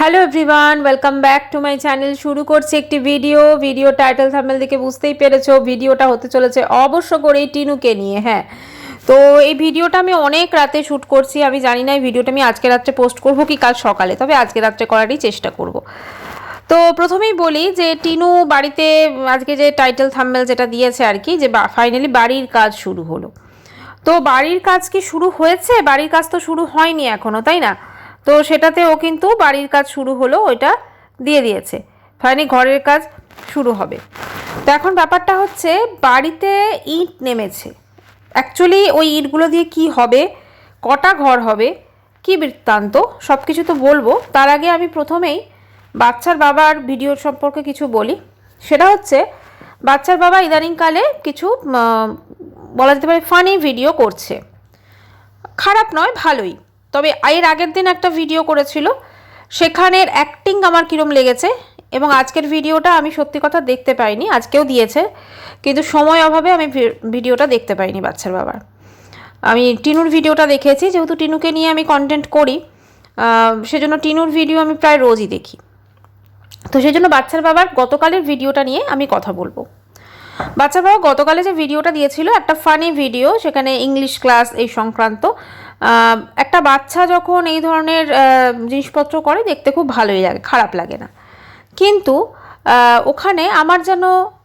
Hello everyone, welcome back to my channel. শুরু করছি একটি ভিডিও টাইটেল থাম্বনেল দেখে বুঝতেই পেরেছো ভিডিওটা হতে চলেছে অবশ্য করেই টিনুকে নিয়ে। হ্যাঁ, তো এই ভিডিওটা আমি অনেক রাতে শ্যুট করছি। আমি জানি না এই ভিডিওটা আমি আজকে রাত্রে পোস্ট করব কি কাল সকালে, তবে আজকে রাত্রে করারই চেষ্টা করব। তো প্রথমেই বলি যে টিনু বাড়িতে আজকে যে টাইটেল থাম্বনেল যেটা দিয়েছে আর কি, যে ফাইনালি বাড়ির কাজ শুরু হলো। তো বাড়ির কাজ কি শুরু হয়েছে? বাড়ির কাজ তো শুরু হয়নি এখনো, তাই না? তো সেটাতে ও কিন্তু বাড়ির কাজ শুরু হলো ওইটা দিয়ে দিয়েছে, ফাইনালি ঘরের কাজ শুরু হবে। তো এখন ব্যাপারটা হচ্ছে বাড়িতে ইট নেমেছে। অ্যাকচুয়ালি ওই ইটগুলো দিয়ে কি হবে, কটা ঘর হবে, কি বৃত্তান্ত, সব কিছু তো বলবো। তার আগে আমি প্রথমেই বাচ্চার বাবার ভিডিও সম্পর্কে কিছু বলি। সেটা হচ্ছে বাচ্চার বাবা ইদানিংকালে কিছু বলা যেতে পারে ফানি ভিডিও করছে। খারাপ নয়, ভালোই। তবে এর আগের দিন একটা ভিডিও করেছিল, সেখানের অ্যাক্টিং আমার কীরম লেগেছে, এবং আজকের ভিডিওটা আমি সত্যি কথা দেখতে পাইনি। আজকেও দিয়েছে কিন্তু সময় অভাবে আমি ভিডিওটা দেখতে পাইনি বাচ্চার বাবার। আমি টিনুর ভিডিওটা দেখেছি, যেহেতু টিনুকে নিয়ে আমি কন্টেন্ট করি সেজন্য টিনুর ভিডিও আমি প্রায় রোজই দেখি। তো সেই জন্য বাচ্চার বাবার গতকালের ভিডিওটা নিয়ে আমি কথা বলবো। বাচ্চার বাবা গতকালে যে ভিডিওটা দিয়েছিল একটা ফানি ভিডিও, সেখানে ইংলিশ ক্লাস এই সংক্রান্ত। একটা বাচ্চা যখন এই ধরনের জিনিসপত্র করে দেখতে খুব ভালোই লাগে, খারাপ লাগে না। কিন্তু ওখানে আমার যেন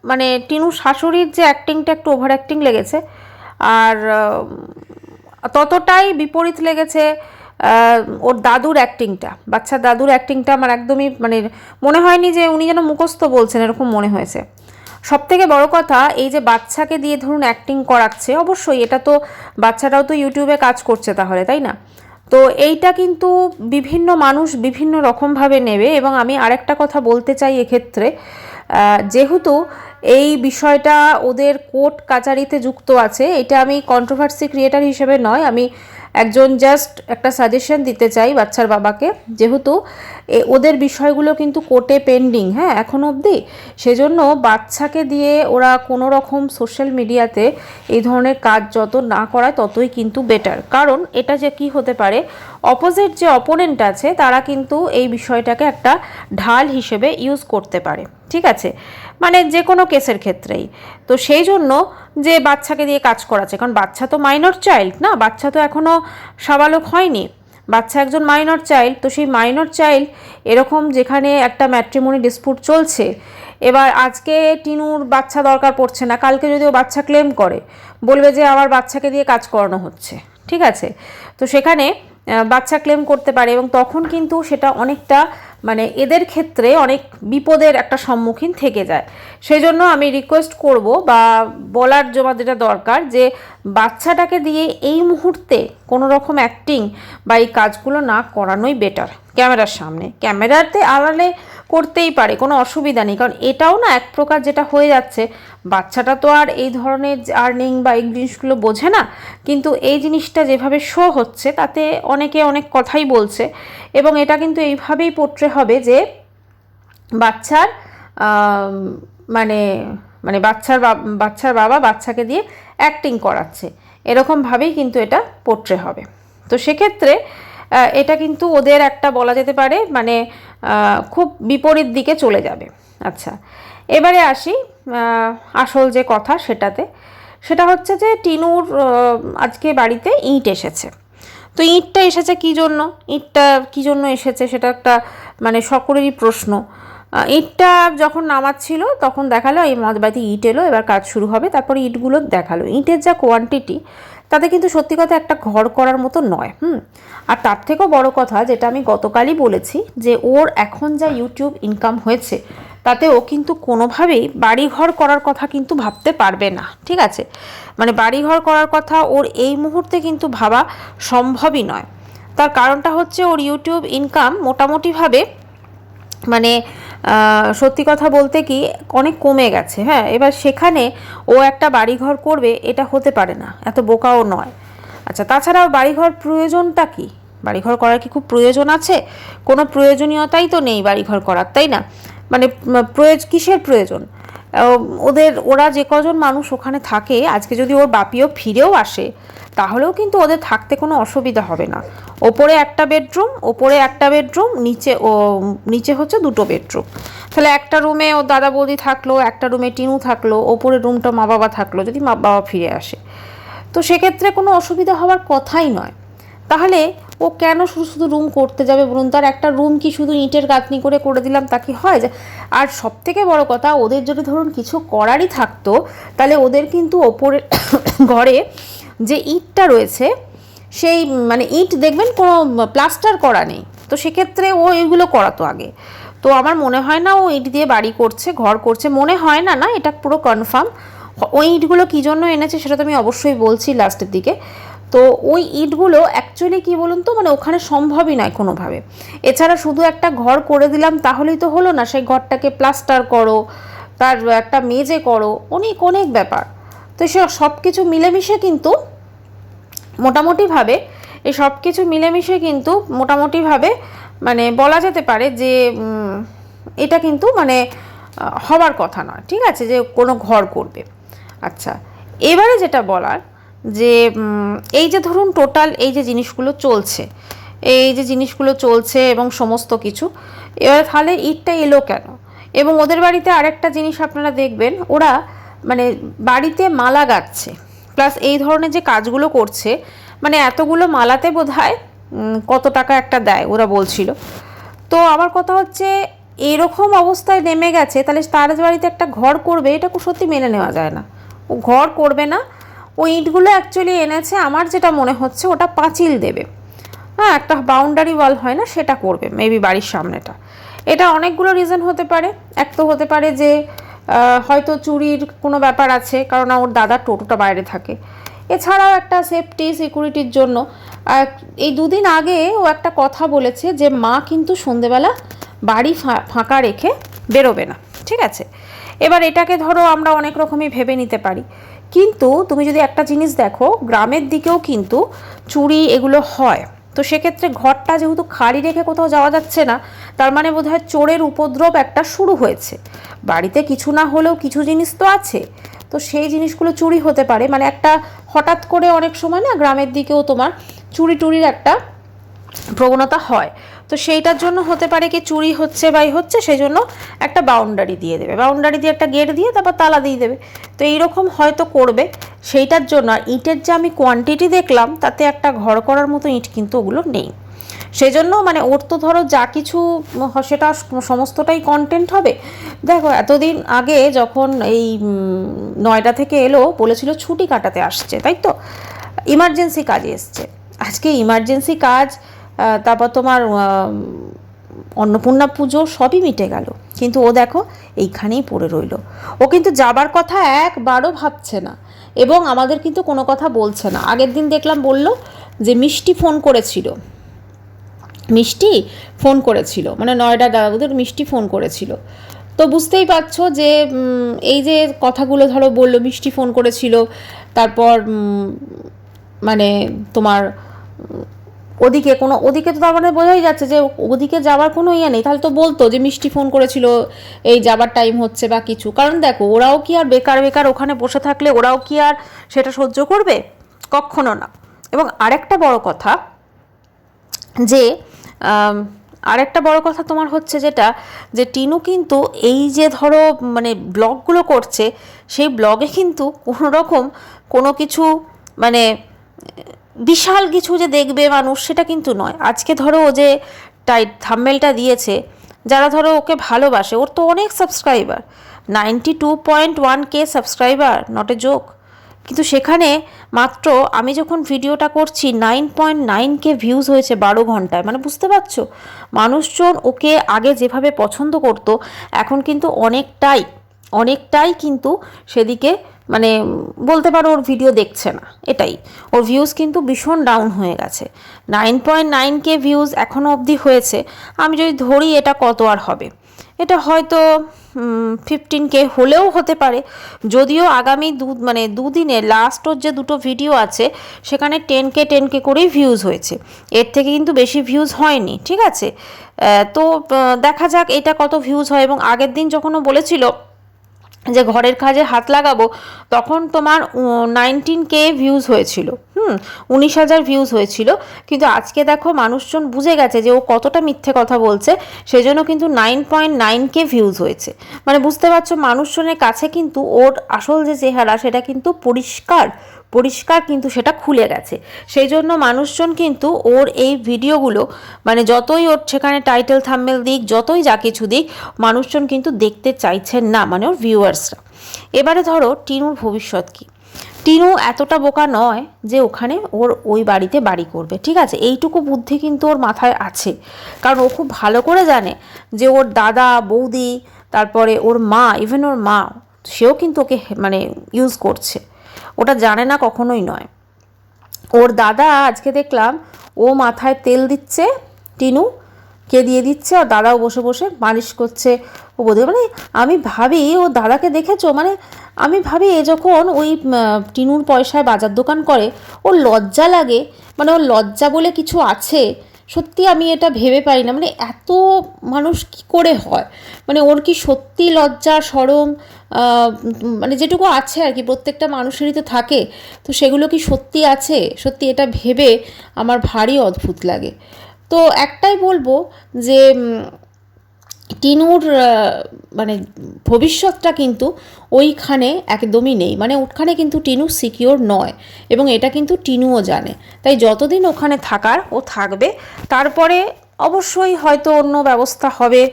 মানে টিনু শাশুড়ির যে অ্যাক্টিংটা একটু ওভার অ্যাক্টিং লেগেছে, আর ততটাই বিপরীত লেগেছে ওর দাদুর অ্যাক্টিংটা। বাচ্চার দাদুর অ্যাক্টিংটা আমার একদমই মানে মনে হয়নি যে উনি যেন মুখস্থ বলছেন, এরকম মনে হয়েছে। সবথেকে বড় কথা, এই যে বাচ্চাকে দিয়ে ধরুন অ্যাক্টিং করাচ্ছে, অবশ্যই এটা তো বাচ্চাটাও তো ইউটিউবে কাজ করছে তাহলে, তাই না? তো এইটা কিন্তু বিভিন্ন মানুষ বিভিন্ন রকমভাবে নেবে। এবং আমি আরেকটা কথা বলতে চাই এক্ষেত্রে, যেহেতু এই বিষয়টা ওদের কোর্ট কাচারিতে যুক্ত আছে, এটা আমি কন্ট্রোভার্সি ক্রিয়েটার হিসেবে নয়, আমি একজন জাস্ট একটা সাজেশন দিতে চাই বাচ্চার বাবাকে, যেহেতু ওদের বিষয়গুলো কিন্তু কোর্টে পেন্ডিং, হ্যাঁ, এখনও অবধি। সেজন্য বাচ্চাকে দিয়ে ওরা কোনো রকম সোশ্যাল মিডিয়াতে এই ধরনের কাজ যত না করায় ততই কিন্তু বেটার। কারণ এটা যে কি হতে পারে, অপোজিট যে অপোনেন্ট আছে তারা কিন্তু এই বিষয়টাকে একটা ঢাল হিসেবে ইউজ করতে পারে, ঠিক আছে? মানে যে কোনো কেসের ক্ষেত্রেই। তো সেই জন্য যে বাচ্চাকে দিয়ে কাজ করাচ্ছে, কারণ বাচ্চা তো মাইনর চাইল্ড না, বাচ্চা তো এখনও সাবালক হয়নি, বাচ্চা একজন মাইনর চাইল্ড। তো সেই মাইনর চাইল্ড এরকম যেখানে একটা ম্যাট্রিমনি ডিসপুট চলছে, এবার আজকে টিনুর বাচ্চা দরকার পড়ছে না, কালকে যদি ও বাচ্চা ক্লেম করে বলবে যে আমার বাচ্চাকে দিয়ে কাজ করানো হচ্ছে, ঠিক আছে? তো সেখানে বাচ্চা ক্লেম করতে পারে, এবং তখন কিন্তু সেটা অনেকটা মানে এদের ক্ষেত্রে অনেক বিপদের একটা সম্মুখীন থেকে যায়। সেই জন্য আমি রিকোয়েস্ট করব বা বলার জমা যেটা দরকার, যে বাচ্চাটাকে দিয়ে এই মুহূর্তে কোনো রকম অ্যাক্টিং বা এই কাজগুলো না করানোই বেটার। ক্যামেরার সামনে, ক্যামেরাতে আড়ালে করতেই পারে, কোনো অসুবিধা নেই। কারণ এটাও না এক প্রকার যেটা হয়ে যাচ্ছে, বাচ্চাটা তো আর এই ধরনের আর্নিং বা এই জিনিসগুলো বোঝে না, কিন্তু এই জিনিসটা যেভাবে শো হচ্ছে তাতে অনেকে অনেক কথাই বলছে। এবং এটা কিন্তু এইভাবেই পোট্রে হবে যে বাচ্চার মানে মানে বাচ্চার বাবা বাচ্চাকে দিয়ে অ্যাক্টিং করাচ্ছে, এরকমভাবেই কিন্তু এটা পোট্রে হবে। তো সেক্ষেত্রে এটা কিন্তু ওদের একটা বলা যেতে পারে মানে খুব বিপরীত দিকে চলে যাবে। আচ্ছা, এবারে আসি আসল যে কথা সেটাতে। সেটা হচ্ছে যে টিনুর আজকে বাড়িতে ইট এসেছে। তো ইটটা এসেছে কী জন্য, ইটটা কী জন্য এসেছে সেটা একটা মানে সকলেরই প্রশ্ন। ইটটা যখন নামাচ্ছিল তখন দেখালো এই আমাদের বাড়িতে ইট এলো, এবার কাজ শুরু হবে। তারপরে ইটগুলো দেখালো, ইটের যা কোয়ান্টিটি তাতে কিন্তু সত্যি কথা একটা ঘর করার মতো নয়। আর তার থেকেও বড় কথা, যেটা আমি গতকালই বলেছি, যে ওর এখন যা ইউটিউব ইনকাম হয়েছে তাতে ও কিন্তু কোনোভাবেই বাড়িঘর করার কথা কিন্তু ভাবতে পারবে না, ঠিক আছে? মানে বাড়িঘর করার কথা ওর এই মুহূর্তে কিন্তু ভাবা সম্ভবই নয়। তার কারণটা হচ্ছে ওর ইউটিউব ইনকাম মোটামুটিভাবে মানে সত্যি কথা বলতে কি অনেক কমে গেছে। হ্যাঁ, এবার সেখানে ও একটা বাড়িঘর করবে এটা হতে পারে না, এত বোকাও নয়। আচ্ছা, তাছাড়াও বাড়িঘর প্রয়োজনটা কি? বাড়িঘর করার কি খুব প্রয়োজন আছে? কোনো প্রয়োজনীয়তাই তো নেই বাড়িঘর করার, তাই না? মানে কিসের প্রয়োজন? ওরা যে কজন মানুষ ওখানে থাকে, আজকে যদি ওর বাপিও ফিরেও আসে তাহলেও কিন্তু ওদের থাকতে কোনো অসুবিধা হবে না। ওপরে একটা বেডরুম, নিচে হচ্ছে 2টো বেডরুম। তাহলে একটা রুমে ও দাদা বৌদি থাকলো, একটা রুমে টিনু থাকলো, ওপরের রুমটা মা বাবা থাকলো, যদি মা বাবা ফিরে আসে। তো সেক্ষেত্রে কোনো অসুবিধা হওয়ার কথাই নয়। তাহলে ও কেন শুধু শুধু রুম করতে যাবে বলুন? তার একটা রুম কি শুধু ইটের গাঁথনি করে দিলাম তা কি হয়? আর সবথেকে বড় কথা, ওদের যদি ধরুন কিছু করারই থাকতো, তাহলে ওদের কিন্তু ওপরের ঘরে যে ইটটা রয়েছে, সেই মানে ইট দেখবেন কোনো প্লাস্টার করা নেই। তো সেক্ষেত্রে ও এগুলো করাতো আগে। তো আমার মনে হয় না ও ইট দিয়ে বাড়ি করছে, ঘর করছে, মনে হয় না, এটা পুরো কনফার্ম। ওই ইটগুলো কী জন্য এনেছে সেটা তো আমি অবশ্যই বলছি লাস্টের দিকে। তো ওই ইটগুলো অ্যাকচুয়ালি কী বলুন তো, মানে ওখানে সম্ভবই নয় কোনোভাবে। এছাড়া শুধু একটা ঘর করে দিলাম তাহলেই তো হলো না, সেই ঘরটাকে প্লাস্টার করো, তার একটা মেঝে করো, অনেক অনেক ব্যাপার। তো সে সব কিছু মিলেমিশে কিন্তু মোটামুটিভাবে মানে বলা যেতে পারে যে এটা কিন্তু মানে হবার কথা নয়, ঠিক আছে, যে কোনো ঘর করবে। আচ্ছা, এবারে যেটা বলার, যে এই যে ধরুন টোটাল এই যে জিনিসগুলো চলছে এবং সমস্ত কিছু, এবারে তাহলে ইটটা এলো কেন? এবং ওদের বাড়িতে আরেকটা জিনিস আপনারা দেখবেন, ওরা মানে বাড়িতে মালা গাচ্ছে, প্লাস এই ধরনের যে কাজগুলো করছে, মানে এতগুলো মালাতে বোধহয় কত টাকা একটা দেয় ওরা বলছিল। তো আমার কথা হচ্ছে, এরকম অবস্থায় নেমে গেছে, তাহলে তার বাড়িতে একটা ঘর করবে, এটা সত্যি মেনে নেওয়া যায় না। ও ঘর করবে না, ওই ইটগুলো অ্যাকচুয়ালি এনেছে, আমার যেটা মনে হচ্ছে ওটা পাঁচিল দেবে, হ্যাঁ, একটা বাউন্ডারি ওয়াল হয় না, সেটা করবে মেবি বাড়ির সামনেটা। এটা অনেকগুলো রিজন হতে পারে। এক তো হতে পারে যে হয়তো চুরির কোনো ব্যাপার আছে, কারণ ওর দাদার টোটোটা বাইরে থাকে। এছাড়াও একটা সিকিউরিটির জন্য। এই 2 দিন আগে ও একটা কথা বলেছে যে মা কিন্তু সন্ধেবেলা বাড়ি ফাঁকা রেখে বেরোবে না, ঠিক আছে। এবার এটাকে ধরো আমরা অনেক রকমই ভেবে নিতে পারি, কিন্তু তুমি যদি একটা জিনিস দেখো, গ্রামের দিকেও কিন্তু চুরি এগুলো হয়। তো সেক্ষেত্রে ঘরটা যেহেতু খালি রেখে কোথাও যাওয়া যাচ্ছে না, তার মানে বোধহয় চোরের উপদ্রব একটা শুরু হয়েছে। বাড়িতে কিছু না হলেও কিছু জিনিস তো আছে, তো সেই জিনিসগুলো চুরি হতে পারে। মানে একটা হঠাৎ করে অনেক সময় না গ্রামের দিকেও তোমার চুরি টুরির একটা প্রবণতা হয়। তো সেইটার জন্য হতে পারে কি চুরি হচ্ছে সেই জন্য একটা বাউন্ডারি দিয়ে দেবে, বাউন্ডারি দিয়ে একটা গেট দিয়ে তারপর তালা দিয়ে দেবে। তো এইরকম হয়তো করবে সেইটার জন্য। আর ইটের যে আমি কোয়ান্টিটি দেখলাম, তাতে একটা ঘর করার মতো ইট কিন্তু ওগুলো নেই। সেই জন্য মানে ওর তো ধরো যা কিছু সেটা সমস্তটাই কন্টেন্ট হবে। দেখো, এতদিন আগে যখন এই নয়ডা থেকে এলো, বলেছিল ছুটি কাটাতে আসছে, তাই তো, ইমার্জেন্সি কাজে এসছে। আজকে ইমার্জেন্সি কাজ, তারপর তোমার অন্নপূর্ণা পুজো সবই মিটে গেল, কিন্তু ও দেখো এইখানেই পড়ে রইল। ও কিন্তু যাবার কথা একবারও ভাবছে না, এবং আমাদের কিন্তু কোনো কথা বলছে না। আগের দিন দেখলাম বলল যে মিষ্টি ফোন করেছিল, মানে নয়ডা দাদাদের মিষ্টি ফোন করেছিল। তো বুঝতেই পারছো যে এই যে কথাগুলো ধরো বললো, মিষ্টি ফোন করেছিল, তারপর মানে তোমার ওদিকে তো তার মানে বোঝাই যাচ্ছে যে ওদিকে যাওয়ার কোনো ইয়ে নেই। তাহলে তো বলতো যে মিষ্টি ফোন করেছিল, এই যাবার টাইম হচ্ছে বা কিছু। কারণ দেখো, ওরাও কি আর বেকার ওখানে বসে থাকলে ওরাও কি আর সেটা সহ্য করবে? কখনো না। এবং আরেকটা বড় কথা তোমার হচ্ছে যেটা, যে টিনু কিন্তু এই যে ধরো মানে ব্লগগুলো করছে, সেই ব্লগে কিন্তু কোনো কিছু মানে বিশাল কিছু যে দেখবে মানুষ, সেটা কিন্তু নয়। আজকে ধরো ও যে থাম্বনেলটা দিয়েছে, যারা ধরো ওকে ভালোবাসে, ওর তো অনেক subscriber, 92.1K subscriber, not a joke. কিন্তু সেখানে মাত্র আমি যখন ভিডিওটা করছি 9.9K ভিউজ হয়েছে 12 ঘন্টায়। মানে বুঝতে পারছো, মানুষজন ওকে আগে যেভাবে পছন্দ করতো, এখন কিন্তু অনেকটাই কিন্তু সেদিকে মানে বলতে পারো ওর ভিডিও দেখছে না। এটাই, ওর ভিউজ কিন্তু ভীষণ ডাউন হয়ে গেছে। 9.9K ভিউজ এখনও অবধি হয়েছে। আমি যদি ধরি এটা কত আর হবে, এটা হয়তো 15K হলেও হতে পারে। যদিও আগামী দুদিনে লাস্ট ওর যে 2টো ভিডিও আছে, সেখানে 10K করেই ভিউজ হয়েছে, এর থেকে কিন্তু বেশি ভিউজ হয়নি, ঠিক আছে। তো দেখা যাক এটা কত ভিউজ হয়। এবং আগের দিন যখন ও বলেছিল যে ঘরের কাজে হাত লাগাবো, তখন তোমার 19K ভিউজ হয়েছিল, 19,000 ভিউজ হয়েছিল। কিন্তু আজকে দেখো মানুষজন বুঝে গেছে যে ও কতটা মিথ্যে কথা বলছে, সেই জন্য কিন্তু 9.9K ভিউজ হয়েছে। মানে বুঝতে পারছো, মানুষজনের কাছে কিন্তু ওর আসল যে চেহারা সেটা কিন্তু পরিষ্কার পরিষ্কার কিন্তু সেটা খুলে গেছে। সেই জন্য মানুষজন কিন্তু ওর এই ভিডিওগুলো, মানে যতই ওর সেখানে টাইটেল থাম্বনেল দিক, যতই যা কিছু দিক, মানুষজন কিন্তু দেখতে চাইছেন না, মানে ওর ভিউয়ার্সরা। এবারে ধরো টিনুর ভবিষ্যৎ কী। টিনু এতটা বোকা নয় যে ওখানে ওর ওই বাড়িতে বাড়ি করবে, ঠিক আছে? এইটুকু বুদ্ধি কিন্তু ওর মাথায় আছে, কারণ ও খুব ভালো করে জানে যে ওর দাদা বৌদি, তারপরে ওর মা, ইভেন ওর মা, সেও কিন্তু ওকে মানে ইউজ করছে। ওটা জানে না কখনোই নয়। ওর দাদা আজকে দেখলাম ও মাথায় তেল দিচ্ছে, টিনুকে দিয়ে দিচ্ছে, আর দাদাও বসে বসে মালিশ করছে ও বোধহয়। মানে আমি ভাবি ও দাদাকে দেখেছো, মানে আমি ভাবি এ যখন ওই টিনুর পয়সায় বাজার দোকান করে ওর লজ্জা লাগে, মানে ওর লজ্জা বলে কিছু আছে, সত্যি আমি এটা ভেবে পারি না। মানে এত মানুষ কি করে হয়, মানে ওর কি সত্যি লজ্জা শরম, মানে যেটুকু আছে আর কি, প্রত্যেকটা মানুষেরই তো থাকে, তো সেগুলো কি সত্যি আছে? সত্যি এটা ভেবে আমার ভারী অদ্ভুত লাগে। তো একটাই বলবো যে টিনুর মানে ভবিষ্যৎটা কিন্তু ওইখানে একদমই নেই, মানে ওখানে কিন্তু টিনু সিকিওর নয়, এবং এটা কিন্তু টিনুও জানে। তাই যতদিন ওখানে থাকার ও থাকবে, তারপরে অবশ্যই হয়তো অন্য ব্যবস্থা হবে,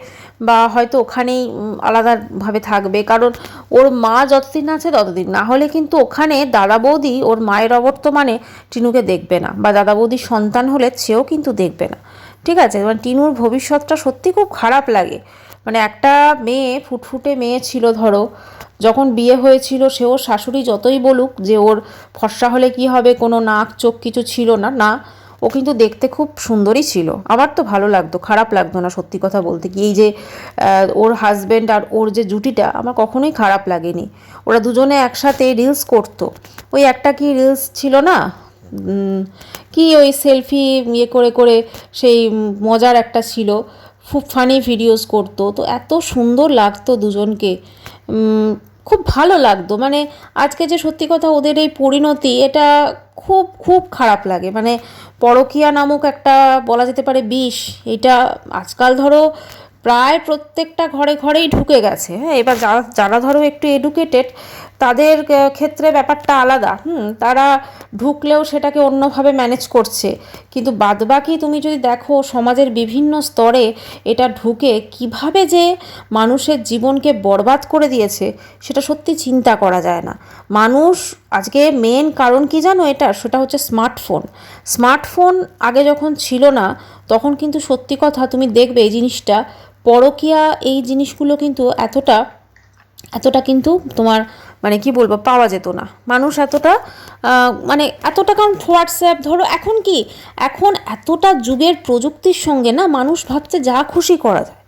বা হয়তো ওখানেই আলাদাভাবে থাকবে, কারণ ওর মা যতদিন আছে ততদিন। না হলে কিন্তু ওখানে দাদা বৌদি ওর মায়ের অবর্তমানে টিনুকে দেখবে না, বা দাদা বৌদির সন্তান হলে সেও কিন্তু দেখবে না, ঠিক আছে? মানে টিনুর ভবিষ্যৎটা সত্যি খুব খারাপ লাগে। মানে একটা মেয়ে, ফুটফুটে মেয়ে ছিল, ধরো যখন বিয়ে হয়েছিল, সেও শাশুড়ি যতই বলুক যে ওর ফর্সা হলে কি হবে, কোনো নাক চোখ কিছু ছিল না, না, ও কিন্তু দেখতে খুব সুন্দরই ছিল। আমার তো ভালো লাগতো, খারাপ লাগতো না সত্যি কথা বলতে কি। এই যে ওর হাজব্যান্ড আর ওর যে জুটিটা, আমার কখনোই খারাপ লাগেনি। ওরা দুজনে একসাথে রিলস করতো, ওই একটা কি রিলস ছিল না, কি ওই সেলফি ইয়ে করে করে, সেই মজার একটা ছিল, খুব ফানি ভিডিওস করতো, তো এত সুন্দর লাগতো দুজনকে, খুব ভালো লাগতো। মানে আজকে যে সত্যি কথা ওদের এই পরিণতি, এটা খুব খুব খারাপ লাগে। মানে পরকীয়া নামক একটা বলা যেতে পারে বিষ, এটা আজকাল ধরো প্রায় প্রত্যেকটা ঘরে ঘরেই ঢুকে গেছে। হ্যাঁ, এবার যারা যারা ধরো একটু এডুকেটেড, তাদের ক্ষেত্রে ব্যাপারটা আলাদা, তারা ঢুকলেও সেটাকে অন্যভাবে ম্যানেজ করছে। কিন্তু বাদবাকি তুমি যদি দেখো সমাজের বিভিন্ন স্তরে এটা ঢুকে কিভাবে যে মানুষের জীবনকে বরবাদ করে দিয়েছে, সেটা সত্যি চিন্তা করা যায় না। মানুষ আজকে মেন কারণ কি জানো এটা, সেটা হচ্ছে স্মার্টফোন। স্মার্টফোন আগে যখন ছিল না, তখন কিন্তু সত্যি কথা তুমি দেখবে এই জিনিসটা, পরকীয়া এই জিনিসগুলো কিন্তু এতটা কিন্তু তোমার মানে কি বলবো, পাওয়া যেত না। মানুষ এতটা মানে এতটা, কারণ হোয়াটসঅ্যাপ ধরো এখন কি, এখন এতটা যুগের প্রযুক্তির সঙ্গে না মানুষ ভাবছে যা খুশি করা যায়।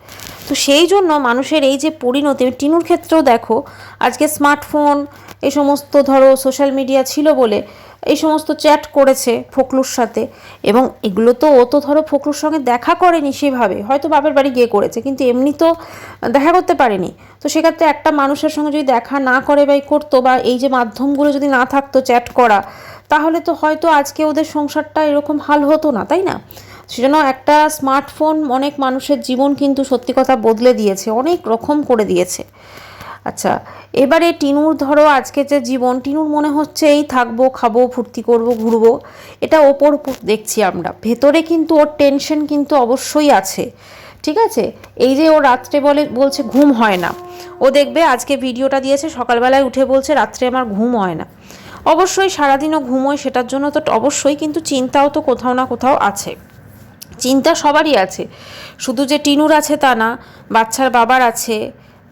তো সেই জন্য মানুষের এই যে পরিণতি, টিনুর ক্ষেত্রেও দেখো আজকে স্মার্টফোন, এই সমস্ত ধরো সোশ্যাল মিডিয়া ছিল বলে এই সমস্ত চ্যাট করেছে ফোকলুর সাথে, এবং এগুলো তো ও তো ধরো ফোকলুর সঙ্গে দেখা করেনি সেভাবে, হয়তো বাপের বাড়ি গিয়ে করেছে, কিন্তু এমনি তো দেখা করতে পারেনি। তো সেক্ষেত্রে একটা মানুষের সঙ্গে যদি দেখা না করে বা করতো, বা এই যে মাধ্যমগুলো যদি না থাকতো চ্যাট করা, তাহলে তো হয়তো আজকে ওদের সংসারটা এরকম হাল হতো না, তাই না? সেজন্য একটা স্মার্টফোন অনেক মানুষের জীবন কিন্তু সত্যি কথা বদলে দিয়েছে, অনেক রকম করে দিয়েছে। আচ্ছা, এবারে টিনুর ধরো আজকে যে জীবন, টিনুর মনে হচ্ছে এই থাকবো, খাবো, ফুর্তি করবো, ঘুরবো, এটা ওপর দেখছি আমরা, ভেতরে কিন্তু ওর টেনশন কিন্তু অবশ্যই আছে, ঠিক আছে? এই যে ও রাত্রে বলছে ঘুম হয় না, ও দেখবে আজকে ভিডিওটা দিয়েছে, সকালবেলায় উঠে বলছে রাত্রে আমার ঘুম হয় না। অবশ্যই সারাদিনও ঘুমোয়, সেটার জন্য তো অবশ্যই, কিন্তু চিন্তাও তো কোথাও না কোথাও আছে। চিন্তা সবারই আছে, শুধু যে টিনুর আছে তা না, বাচ্চার বাবার আছে,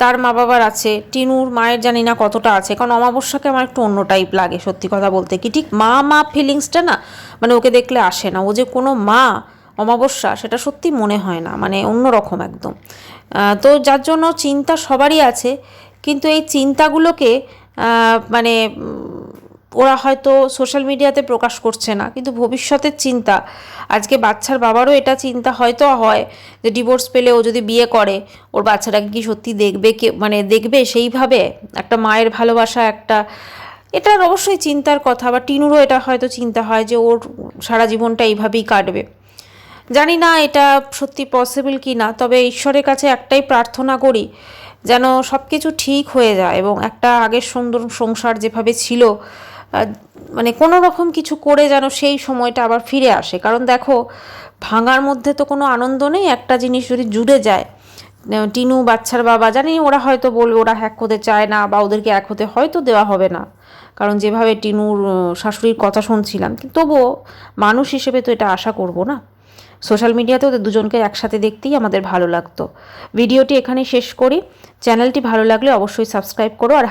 তার মা বাবার আছে, টিনুর মায়ের জানি না কতটা আছে। কারণ অমাবস্যাকে আমার একটু অন্য টাইপ লাগে সত্যি কথা বলতে কি, ঠিক মা ফিলিংসটা না, মানে ওকে দেখলে আসে না, ও যে কোনো মা অমাবস্যা সেটা সত্যি মনে হয় না, মানে অন্যরকম একদম। তো যার জন্য চিন্তা সবারই আছে, কিন্তু এই চিন্তাগুলোকে মানে ওরা হয়তো সোশ্যাল মিডিয়াতে প্রকাশ করছে না, কিন্তু ভবিষ্যতের চিন্তা, আজকে বাচ্চার বাবারও এটা চিন্তা হয়তো হয় যে ডিভোর্স পেলে ও যদি বিয়ে করে ওর বাচ্চাটাকে কি সত্যি দেখবে, কে মানে দেখবে সেইভাবে একটা মায়ের ভালোবাসা, একটা এটার অবশ্যই চিন্তার কথা। বা টিনুরও এটা হয়তো চিন্তা হয় যে ওর সারা জীবনটা এইভাবেই কাটবে। জানি না এটা সত্যি পসিবল কি না, তবে ঈশ্বরের কাছে একটাই প্রার্থনা করি যেন সব কিছু ঠিক হয়ে যায় এবং একটা আগের সুন্দর সংসার যেভাবে ছিল, মানে কোনো রকম কিছু করে যেন সেই সময়টা আবার ফিরে আসে। কারণ দেখো, ভাঙার মধ্যে তো কোনো আনন্দ নেই। একটা জিনিস যদি জুড়ে যায়, টিনু বাচ্চার বাবা, জানি ওরা হয়তো বলবে ওরা এক হতে চায় না বা ওদেরকে এক হতে হয়তো দেওয়া হবে না, কারণ যেভাবে টিনুর শাশুড়ির কথা শুনছিলাম, কিন্তু তবুও মানুষ হিসেবে তো এটা আশা করব না। সোশ্যাল মিডিয়াতে ওদের দুজনকে একসাথে দেখতেই আমাদের ভালো লাগতো। ভিডিওটি এখানে শেষ করি। চ্যানেলটি ভালো লাগলে অবশ্যই সাবস্ক্রাইব করো আর